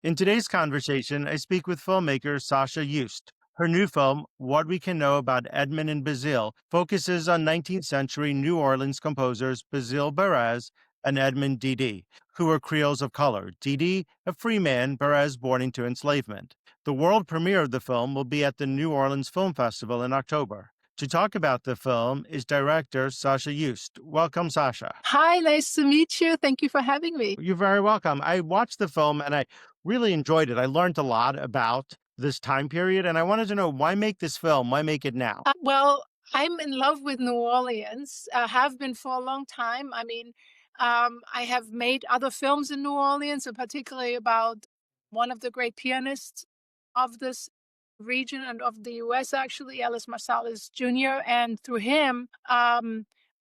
In today's conversation, I speak with filmmaker Sascha Just. Her new film, What We Can Know About Edmund and Basile, focuses on 19th century New Orleans composers Basile Barres and Edmund Dede, who were Creoles of color. Dede, a free man, Barres born into enslavement. The world premiere of the film will be at the New Orleans Film Festival in October. To talk about the film is director Sascha Just. Welcome, Sasha. Hi, nice to meet you. Thank you for having me. You're very welcome. I watched the film and I really enjoyed it. I learned a lot about this time period and I wanted to know, why make this film? Why make it now? Well, I'm in love with New Orleans, have been for a long time. I have made other films in New Orleans, and particularly about one of the great pianists of this region and of the US, actually, Ellis Marsalis Jr. And through him,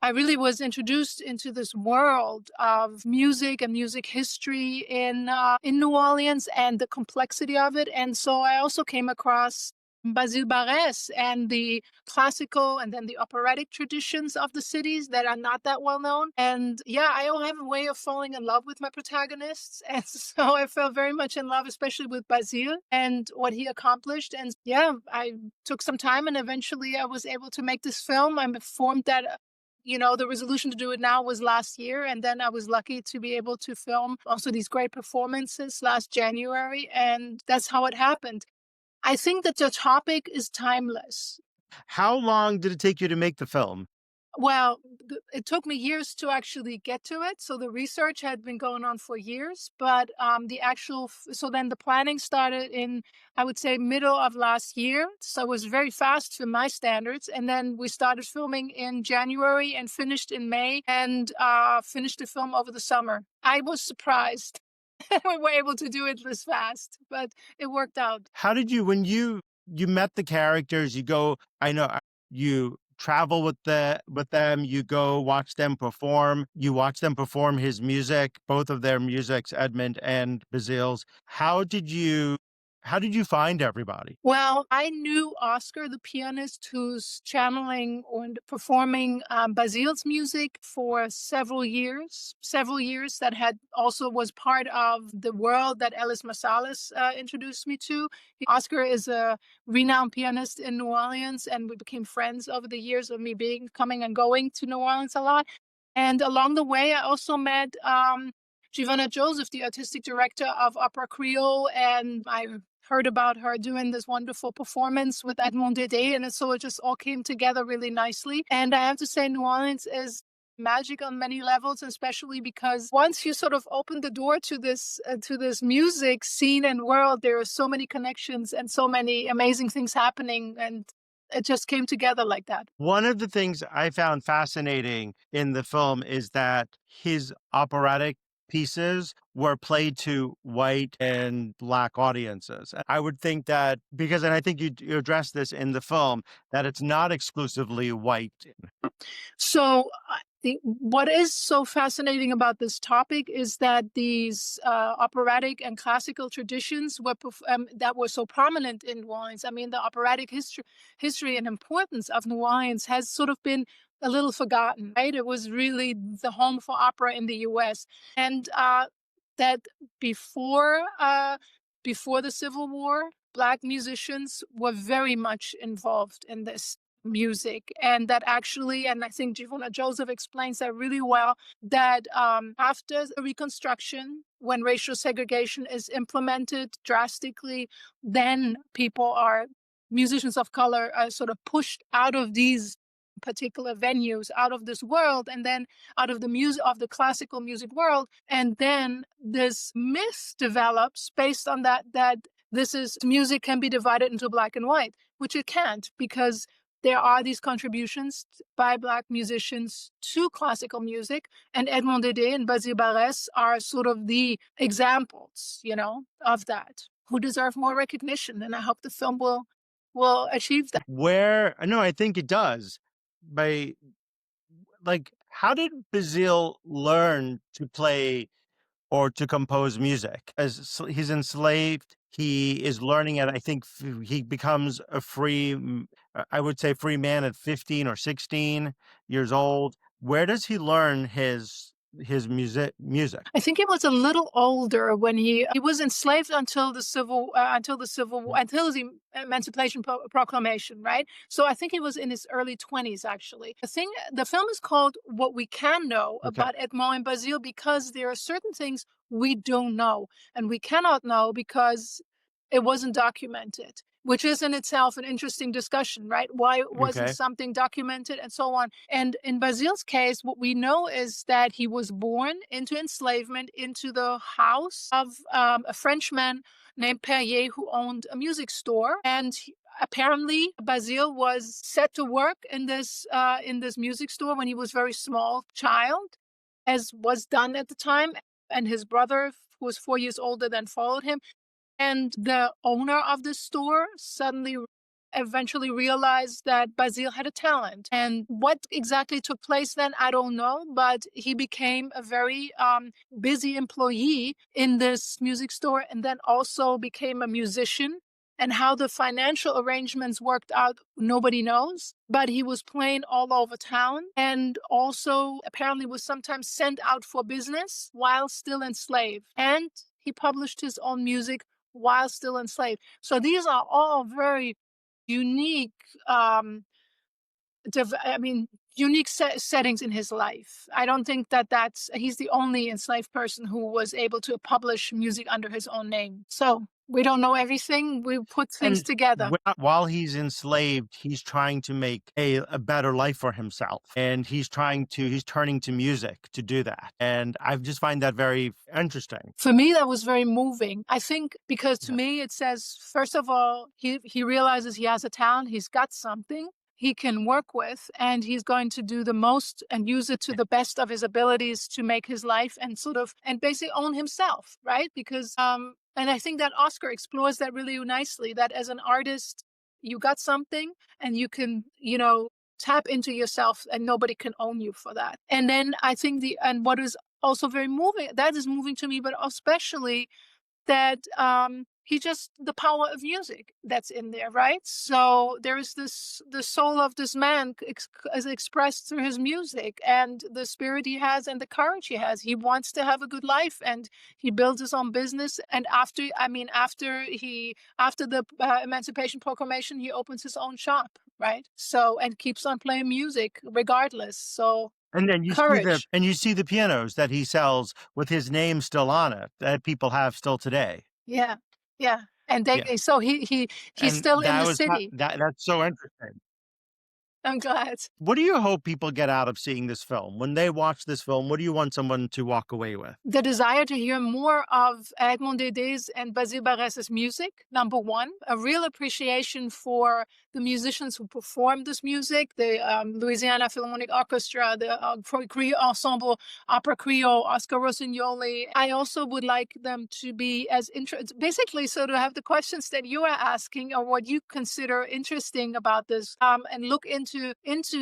I really was introduced into this world of music and music history in New Orleans and the complexity of it. And so I also came across Basile Barres and the classical and then the operatic traditions of the cities that are not that well known. And yeah, I have a way of falling in love with my protagonists. And so I fell very much in love, especially with Basile and what he accomplished. And yeah, I took some time and eventually I was able to make this film. I'm informed that the resolution to do it now was last year. And then I was lucky to be able to film also these great performances last January. And that's how it happened. I think that the topic is timeless. How long did it take you to make the film? Well, it took me years to actually get to it. So the research had been going on for years, but so then the planning started in, I would say, middle of last year. So it was very fast for my standards. And then we started filming in January and finished in May and finished the film over the summer. I was surprised we were able to do it this fast, but it worked out. How did you, when you met the characters, you go, I know you travel with them, you go watch them perform, you watch them perform his music, both of their musics, Edmund and Basile's. How did you find everybody? Well, I knew Oscar, the pianist, who's channeling and performing Basile's music for several years. That had also was part of the world that Ellis Marsalis introduced me to. Oscar is a renowned pianist in New Orleans, and we became friends over the years of me coming and going to New Orleans a lot. And along the way, I also met Giovanna Joseph, the artistic director of Opera Creole, and I heard about her doing this wonderful performance with Edmund Dede, and so it just all came together really nicely. And I have to say, New Orleans is magic on many levels, especially because once you sort of open the door to this music scene and world, there are so many connections and so many amazing things happening, and it just came together like that. One of the things I found fascinating in the film is that his operatic pieces were played to white and black audiences. I would think that because, and I think you address this in the film, that it's not exclusively white. So, what is so fascinating about this topic is that these operatic and classical traditions that were so prominent in New Orleans. I mean, the operatic history and importance of New Orleans has sort of been a little forgotten, right? It was really the home for opera in the U.S. And that before the Civil War, Black musicians were very much involved in this music, and that actually, and I think Giovanna Joseph explains that really well, that after the Reconstruction, when racial segregation is implemented drastically, then musicians of color are sort of pushed out of these particular venues, out of this world, and then out of the music of the classical music world. And then this myth develops based on that music can be divided into black and white, which it can't, because there are these contributions by Black musicians to classical music, and Edmund Dede and Basile Barres are sort of the examples, of that, who deserve more recognition. And I hope the film will achieve that. No, I think it does. How did Basile learn to play or to compose music? As he's enslaved, he is learning it. I think he becomes I would say free man at 15 or 16 years old. Where does he learn his his music? I think he was a little older when he was enslaved until the Civil War, until the Emancipation Proclamation, right? So I think he was in his early 20s actually. The film is called What We Can Know Okay. about Edmond and Basile because there are certain things we don't know and we cannot know because it wasn't documented. Which is in itself an interesting discussion, right? Why wasn't Okay. something documented and so on? And in Basile's case, what we know is that he was born into enslavement into the house of a Frenchman named Perrier who owned a music store. And apparently, Basile was set to work in this music store when he was a very small child, as was done at the time. And his brother, who was 4 years older, then followed him. And the owner of the store suddenly eventually realized that Basile had a talent. And what exactly took place then, I don't know, but he became a very busy employee in this music store and then also became a musician. And how the financial arrangements worked out, nobody knows. But he was playing all over town and also apparently was sometimes sent out for business while still enslaved. And he published his own music while still enslaved. So these are all very unique, I mean, unique settings in his life. I don't think that he's the only enslaved person who was able to publish music under his own name. So we don't know everything. We put things And together. while he's enslaved, he's trying to make a better life for himself. And he's turning to music to do that. And I just find that very interesting. For me, that was very moving. I think because to Yeah. me, it says, first of all, he realizes he has a talent, he's got something he can work with, and he's going to do the most and use it to the best of his abilities to make his life and and basically own himself, right? Because, and I think that Oscar explores that really nicely, that as an artist, you got something and you can, tap into yourself and nobody can own you for that. And then I think and what is also very moving, that is moving to me, but especially that the power of music that's in there, right? So there is the soul of this man is expressed through his music and the spirit he has and the courage he has. He wants to have a good life and he builds his own business. And after the Emancipation Proclamation, he opens his own shop, right? So, and keeps on playing music regardless. So And then courage. you see the pianos that he sells with his name still on it that people have still today. Yeah. Yeah. And Yeah. so he's And still in the city. that's so interesting. I'm glad. What do you hope people get out of seeing this film? When they watch this film, what do you want someone to walk away with? The desire to hear more of Edmund Dede's and Basile Barrès's music, number one. A real appreciation for the musicians who performed this music, the Louisiana Philharmonic Orchestra, the Ensemble Opera Creole, Oscar Rossignoli. I also would like them to be as basically, so to have the questions that you are asking or what you consider interesting about this, and look into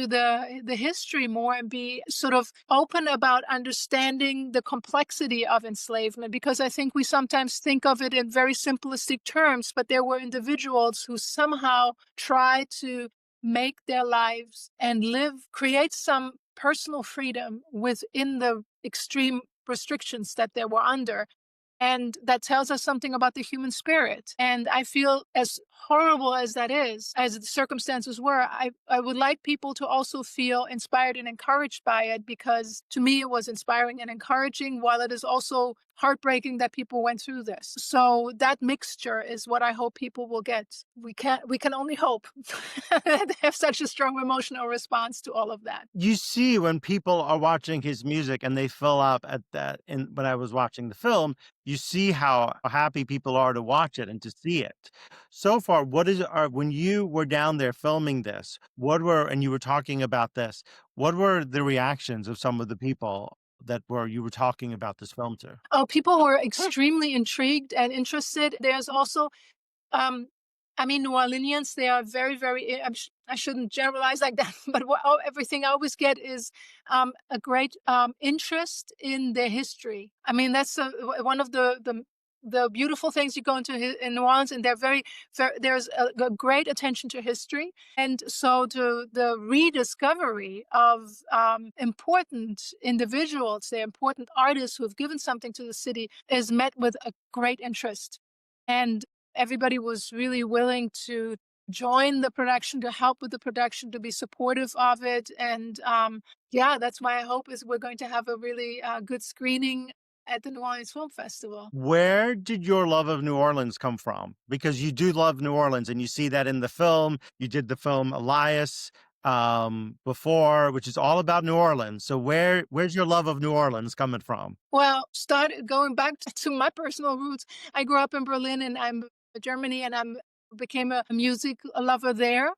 the history more and be sort of open about understanding the complexity of enslavement, because I think we sometimes think of it in very simplistic terms, but there were individuals who somehow tried to make their lives and create some personal freedom within the extreme restrictions that they were under. And that tells us something about the human spirit. And I feel, as horrible as that is, as the circumstances were, I would like people to also feel inspired and encouraged by it, because to me it was inspiring and encouraging, while it is also heartbreaking that people went through this. So that mixture is what I hope people will get. We can only hope they have such a strong emotional response to all of that. You see when people are watching his music and they fill up at that, and when I was watching the film, you see how happy people are to watch it and to see it. So far, when you were down there filming this, and you were talking about this, what were the reactions of some of the people that you were talking about this film to? Oh, people were extremely intrigued and interested. There's also, New Orleanians, they are very, very, I shouldn't generalize like that, but everything I always get is a great interest in their history. I mean, that's one of the the beautiful things you go into in New Orleans, and they're there's a great attention to history, and so the rediscovery of important individuals, the important artists who have given something to the city, is met with a great interest, and everybody was really willing to join the production, to help with the production, to be supportive of it, and yeah, that's my hope is we're going to have a really good screening at the New Orleans Film Festival. Where did your love of New Orleans come from? Because you do love New Orleans, and you see that in the film. You did the film Elias before, which is all about New Orleans. So where's your love of New Orleans coming from? Well, started going back to my personal roots. I grew up in Berlin and I'm Germany, and I'm became a music lover there.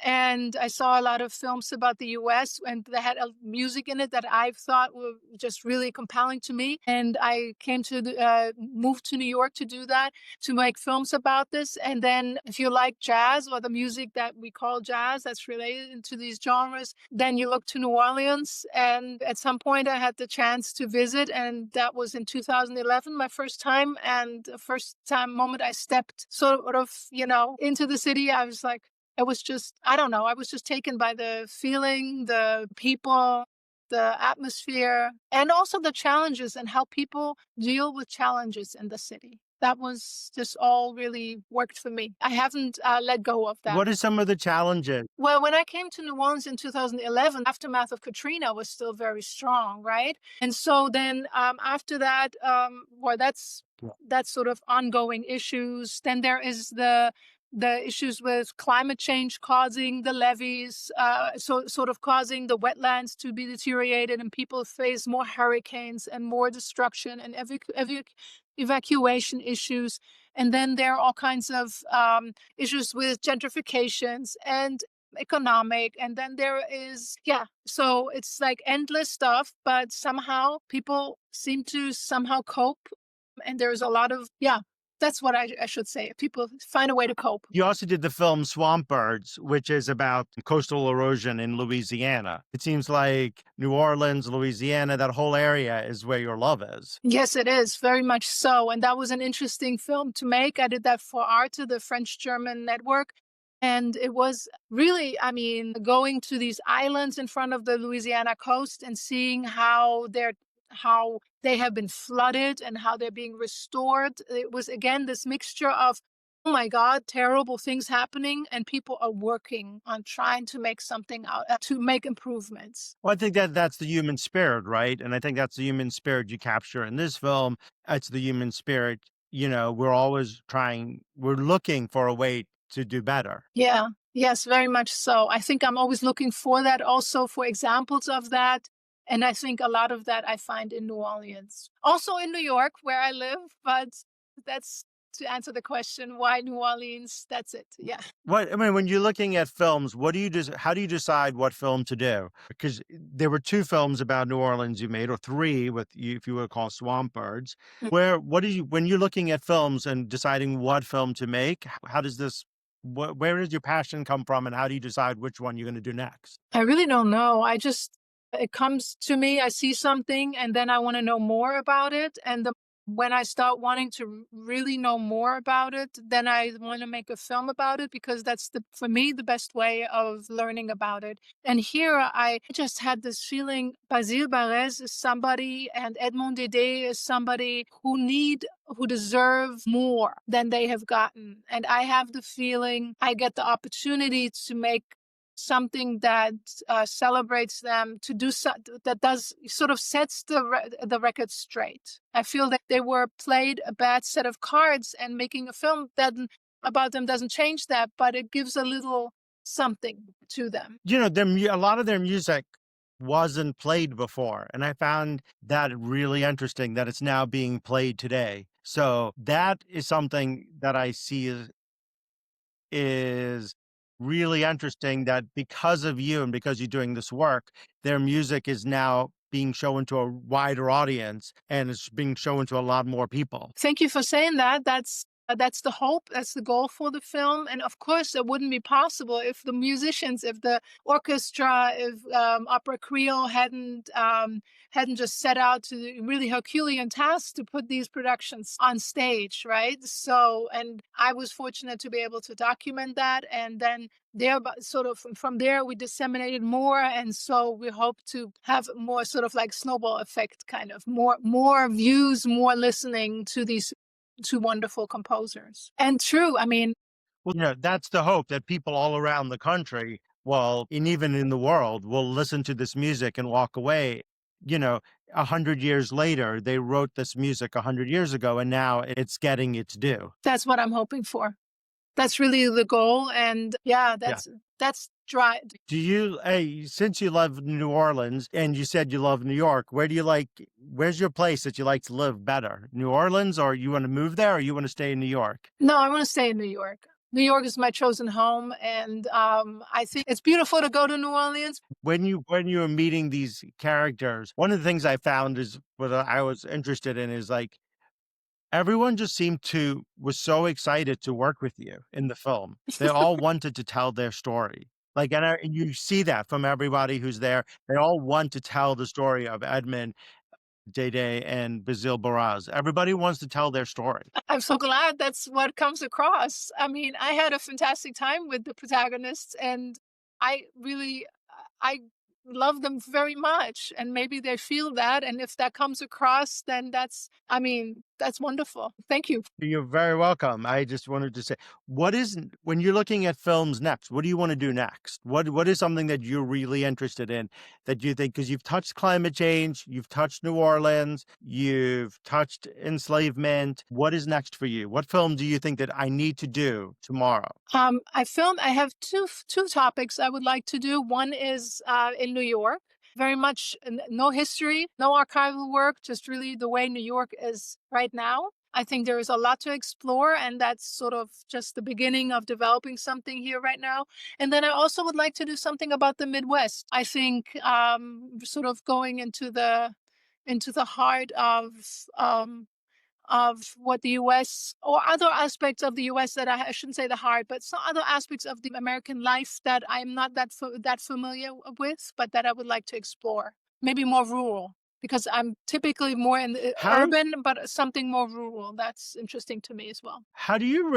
And I saw a lot of films about the US and they had music in it that I thought were just really compelling to me. And I came to move to New York to do that, to make films about this. And then if you like jazz or the music that we call jazz that's related to these genres, then you look to New Orleans. And at some point I had the chance to visit, and that was in 2011, my first time. And the first time moment I stepped sort of, into the city, I was like, it was just, I don't know, I was just taken by the feeling, the people, the atmosphere, and also the challenges and how people deal with challenges in the city. That was just all really worked for me. I haven't let go of that. What are some of the challenges? Well, when I came to New Orleans in 2011, aftermath of Katrina was still very strong, right? And so then after that, well, that's sort of ongoing issues. Then there is the issues with climate change causing the levees, so sort of causing the wetlands to be deteriorated, and people face more hurricanes and more destruction and evacuation issues. And then there are all kinds of issues with gentrifications and economic, and then there is, yeah, so it's like endless stuff, but somehow people seem to somehow cope, and there's a lot of, yeah, that's what I should say. People find a way to cope. You also did the film Swamp Birds, which is about coastal erosion in Louisiana. It seems like New Orleans, Louisiana, that whole area is where your love is. Yes, it is, very much so. And that was an interesting film to make. I did that for Arte, the French-German network. And it was really, I mean, going to these islands in front of the Louisiana coast and seeing how they have been flooded and how they're being restored. It was again this mixture of, oh my God, terrible things happening, and people are working on trying to make something out, to make improvements. Well, I think that that's the human spirit, right? And I think that's the human spirit you capture in this film. It's the human spirit. We're always we're looking for a way to do better. Yeah, yes, very much so. I think I'm always looking for that, also for examples of that. And I think a lot of that I find in New Orleans. Also in New York, where I live, but that's to answer the question, why New Orleans? That's it. Yeah. When you're looking at films, how do you decide what film to do? Because there were two films about New Orleans you made, or three, with you, if you would call Swamp Birds. When you're looking at films and deciding what film to make, how does where does your passion come from, and how do you decide which one you're going to do next? I really don't know. It comes to me, I see something, and then I want to know more about it. And when I start wanting to really know more about it, then I want to make a film about it, because that's for me, the best way of learning about it. And here I just had this feeling Basile is somebody, and Edmund Dede is somebody who deserve more than they have gotten. And I have the feeling I get the opportunity to make something that celebrates them, to do that does sort of sets the record straight. I feel that they were played a bad set of cards, and making a film that about them doesn't change that, but it gives a little something to them. A lot of their music wasn't played before, and I found that really interesting that it's now being played today. So that is something that I see is really interesting, that because of you and because you're doing this work, their music is now being shown to a wider audience, and it's being shown to a lot more people. Thank you for saying that. That's the hope, that's the goal for the film, and of course, it wouldn't be possible if the musicians, if the orchestra, if Opera Creole hadn't just set out to the really Herculean task to put these productions on stage, right? So, and I was fortunate to be able to document that, and then there, sort of from there, we disseminated more, and so we hope to have more sort of like snowball effect, kind of more views, more listening to these two wonderful composers. And true, I mean, Well, that's the hope that people all around the country, well, and even in the world, will listen to this music and walk away. You know, 100 years later, they wrote this music 100 years ago, and now it's getting its due. that's what I'm hoping for. That's really the goal, and yeah, Yeah. that's dry. Do you, hey, since you love New Orleans and you said you love New York, where's your place that you like to live better? New Orleans, or you want to move there, or you want to stay in New York? No, I want to stay in New York. New York is my chosen home, and I think it's beautiful to go to New Orleans. When you were meeting these characters, one of the things I found is what I was interested in is like everyone just seemed to was so excited to work with you in the film. They all wanted to tell their story. Like, and you see that from everybody who's there. They all want to tell the story of Edmund, Dede, and Basile Baraz. Everybody wants to tell their story. I'm so glad that's what comes across. I mean, I had a fantastic time with the protagonists, and I really, I love them very much. And maybe they feel that, and if that comes across, then that's, I mean, that's wonderful. Thank you. You're very welcome. I just wanted to say, when you're looking at films next, what do you want to do next? What is something that you're really interested in that you think, because you've touched climate change, you've touched New Orleans, you've touched enslavement. What is next for you? What film do you think that I need to do tomorrow? I have two topics I would like to do. One is in New York. Very much no history, no archival work, just really the way New York is right now. I think there is a lot to explore, and that's sort of just the beginning of developing something here right now. And then I also would like to do something about the Midwest. I think sort of going into the heart of what the US or other aspects of the US that I shouldn't say the heart, but some other aspects of the American life that I'm not that familiar with, but that I would like to explore. Maybe more rural, because I'm typically more in the How urban, but something more rural. That's interesting to me as well. How do you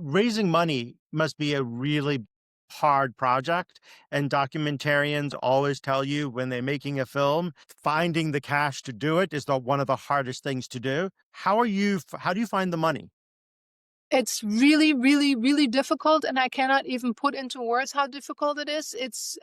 raising money must be a really hard project, and documentarians always tell you when they're making a film, finding the cash to do it is one of the hardest things to do. How do you find the money? It's really, really, really difficult, and I cannot even put into words how difficult it is. It's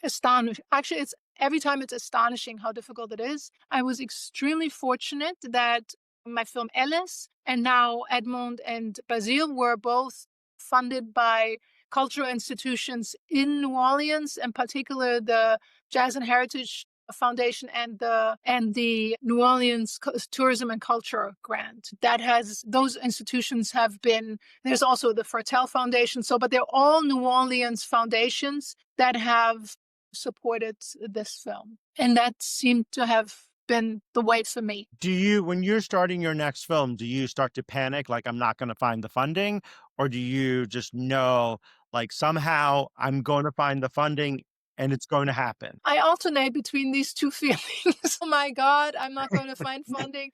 astonishing. Actually, it's every time it's astonishing how difficult it is. I was extremely fortunate that my film Ellis and now Edmund and Basile were both funded by cultural institutions in New Orleans, in particular the Jazz and Heritage Foundation and the New Orleans Tourism and Culture Grant. That has those institutions have been. There's also the Fertel Foundation. So, but they're all New Orleans foundations that have supported this film, and that seemed to have been the way for me. When you're starting your next film, do you start to panic, like I'm not going to find the funding, or do you just know, like somehow I'm going to find the funding and it's going to happen? I alternate between these two feelings. Oh my God, I'm not going to find funding.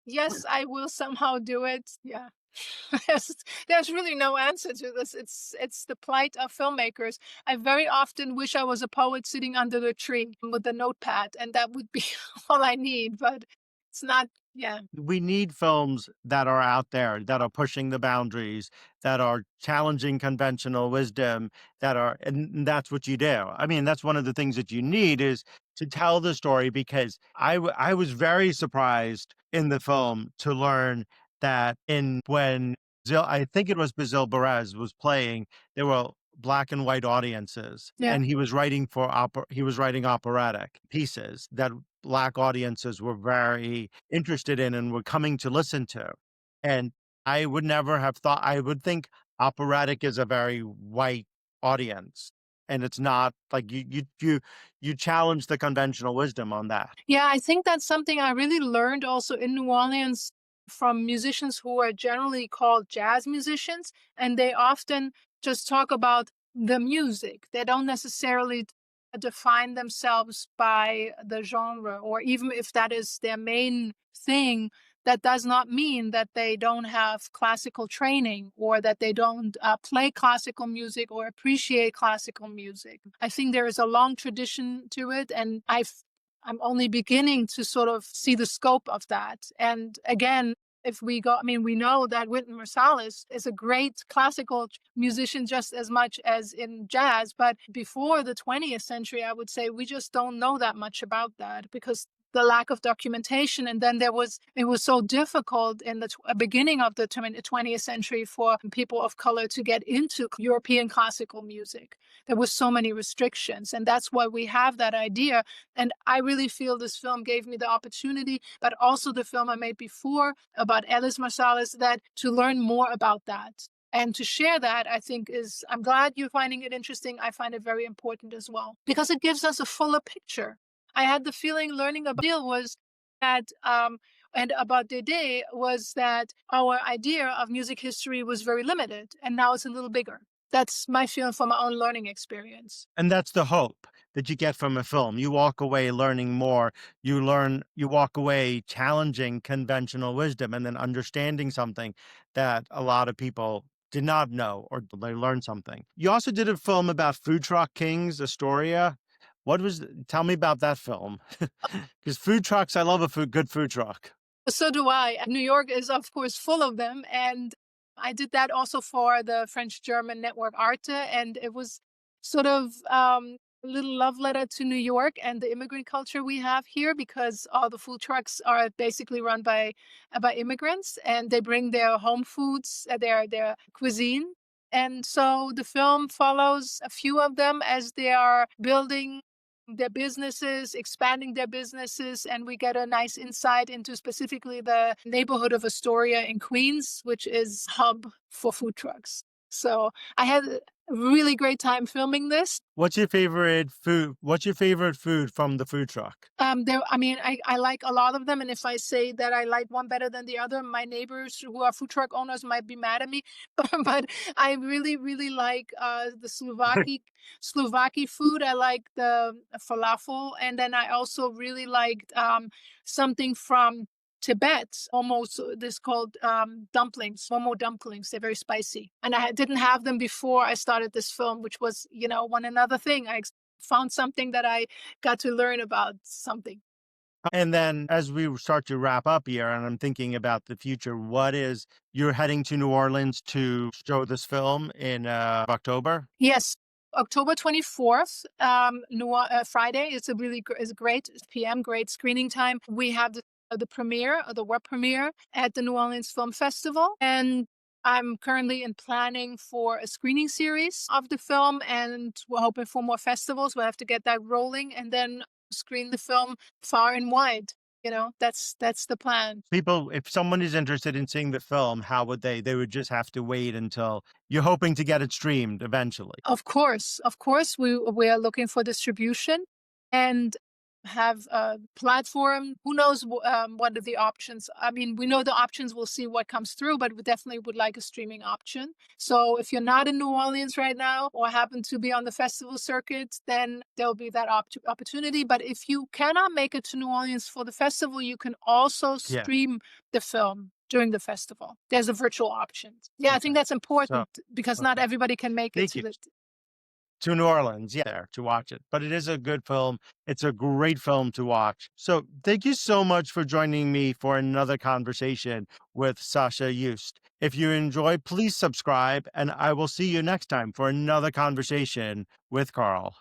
Yes, I will somehow do it. Yeah. There's, there's really no answer to this. It's the plight of filmmakers. I very often wish I was a poet sitting under the tree with a notepad, and that would be all I need. But it's not. Yeah, We need films that are out there, that are pushing the boundaries, that are challenging conventional wisdom, and that's what you do. I mean, that's one of the things that you need is to tell the story, because I was very surprised in the film to learn that when I think it was Basile Perez was playing, there were black and white audiences, yeah. and he was writing operatic pieces that black audiences were very interested in and were coming to listen to. And I would never have thought, I would think operatic is a very white audience. And it's not like you challenge the conventional wisdom on that. Yeah, I think that's something I really learned also in New Orleans from musicians who are generally called jazz musicians, and they often just talk about the music. They don't necessarily define themselves by the genre, or even if that is their main thing, that does not mean that they don't have classical training or that they don't play classical music or appreciate classical music. I think there is a long tradition to it, and I'm only beginning to sort of see the scope of that. And again, if we go, I mean, we know that Wynton Marsalis is a great classical musician just as much as in jazz. But before the 20th century, I would say we just don't know that much about that because the lack of documentation. And then it was so difficult in the beginning of the 20th century for people of color to get into European classical music. There was so many restrictions. And that's why we have that idea. And I really feel this film gave me the opportunity, but also the film I made before about Alice Marsalis, that to learn more about that. And to share that, I think I'm glad you're finding it interesting. I find it very important as well because it gives us a fuller picture. I had the feeling learning about Basile was that, and about Dede was that our idea of music history was very limited, and now it's a little bigger. That's my feeling from my own learning experience. And that's the hope that you get from a film. You walk away learning more. You walk away challenging conventional wisdom and then understanding something that a lot of people did not know, or they learned something. You also did a film about food truck kings, Astoria. Tell me about that film. Because food trucks, I love good food truck. So do I. New York is, of course, full of them. And I did that also for the French German network Arte. And it was sort of a little love letter to New York and the immigrant culture we have here, because all the food trucks are basically run by immigrants, and they bring their home foods, their cuisine. And so the film follows a few of them as they are building their businesses, expanding their businesses, and we get a nice insight into specifically the neighborhood of Astoria in Queens, which is hub for food trucks. So I had a really great time filming this. What's your favorite food? What's your favorite food from the food truck? I like a lot of them, and if I say that I like one better than the other, my neighbors who are food truck owners might be mad at me. But I really, really like the Slovaki food. I like the falafel, and then I also really liked something from Tibet, almost this called dumplings, momo dumplings. They're very spicy, and I didn't have them before I started this film, which was, one another thing. I found something that I got to learn about something. And then as we start to wrap up here, and I'm thinking about the future, you're heading to New Orleans to show this film in October? Yes, October 24th, Friday. It's a great PM, great screening time. We have the premiere, the web premiere at the New Orleans Film Festival. And I'm currently in planning for a screening series of the film, and we're hoping for more festivals. We'll have to get that rolling and then screen the film far and wide. That's the plan. People, if someone is interested in seeing the film, how would they would just have to wait until you're hoping to get it streamed eventually. Of course, we are looking for distribution and have a platform. Who knows what are the options? I mean, we know the options. We'll see what comes through, but we definitely would like a streaming option. So if you're not in New Orleans right now or happen to be on the festival circuit, then there'll be that opportunity. But if you cannot make it to New Orleans for the festival, you can also Yeah. stream the film during the festival. There's a virtual option. Yeah, I think that's important because not everybody can make it to New Orleans, there to watch it. But it is a good film. It's a great film to watch. So thank you so much for joining me for another conversation with Sascha Just. If you enjoy, please subscribe, and I will see you next time for another conversation with Carl.